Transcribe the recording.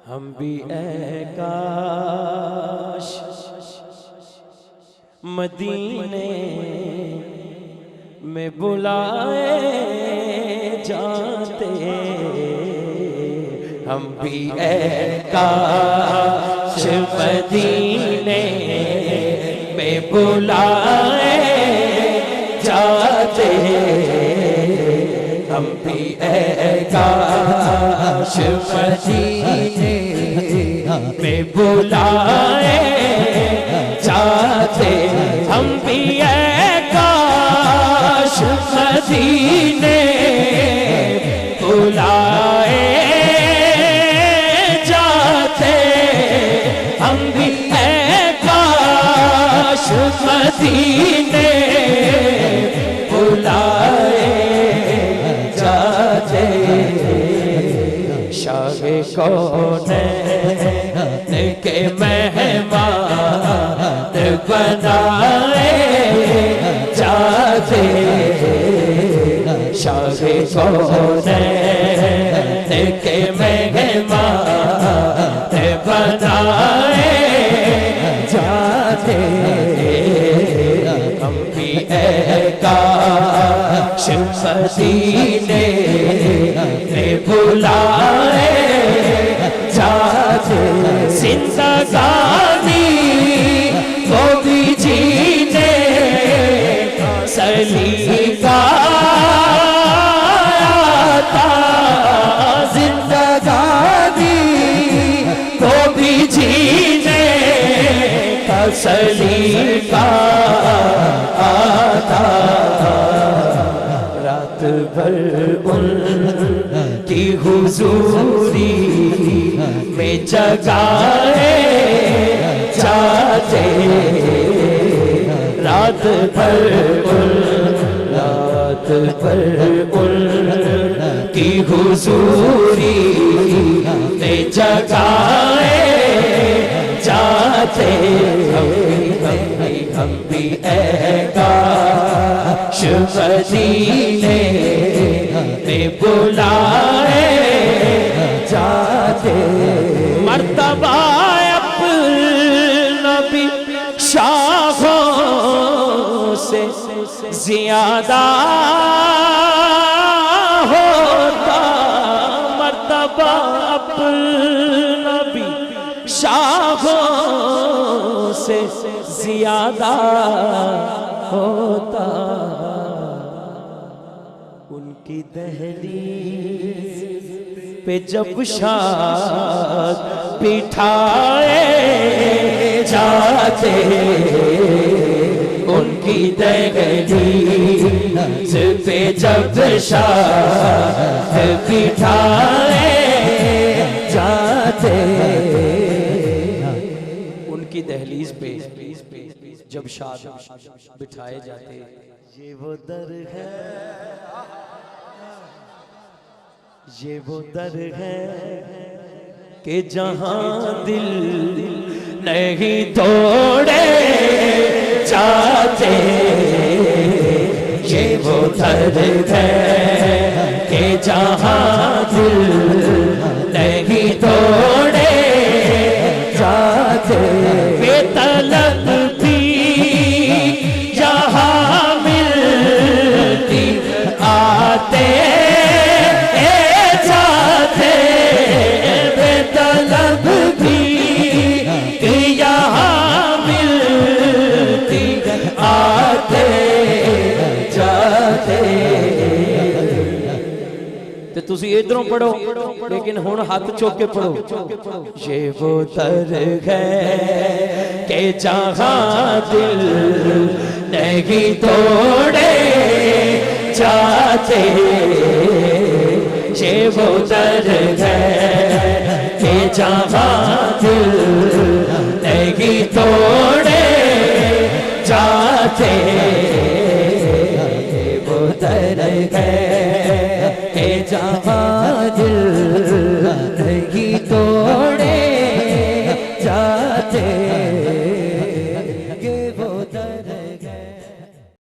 ہم بھی اے کاش مدینے میں بلائے جاتے، ہم بھی اے کاش مدینے میں بلائے جاتے، ہم بھی اے کاش مدینے میں بلائے جاتے، ہم بھی اے کاش مدینے بلائے جاتے، ہم بھی اے کاش مدینے بلائے جاتے، شاہ کونین کے مہمان بنائے جاتے، شاہ کونین کے مہمان بنائے جاتے، ہم بھی اے کاش مدینے میں بلائے جاتے، زندگانی کو بھی جینے سلیقہ آتا، زندگانی کو بھی جینے کا سلیقہ آتا، رات بھر ان کی حضوری میں جگائے جاتے، رات بھر ان کی حضوری میں جگائے جاتے، ہم بھی اے کاش مدینے میں بلائے جاتے، مرتبہ اپنا بھی شاخوں سے زیادہ ہوتا، مرتبہ اپنا بھی شاخوں سے زیادہ ہوتا، ان کی دہلیز پہ جب شاد بٹھائے جاتے، ان کی دہلیز پہ جب شاد بٹھائے جاتے، ان کی دہلیز پہ جب شاد بٹھائے جاتے، یہ وہ در ہے، یہ وہ در ہے کہ جہاں دل نہیں توڑے جاتے، یہ وہ در ہے کہ جہاں دل نہیں توڑے جاتے، بے طلب بھی یہاں ملتی آتے جاتے، بے طلب بھی یہاں ملتی آتے جاتے، تے تسی ادھروں پڑھو لیکن ہن ہاتھ چوک کے پڑھو، یہ وہ در ہے کہ جہاں دل نہیں توڑے جاتے، یہ وہ در ہے کہ جہاں دل نہیں توڑے جاتے،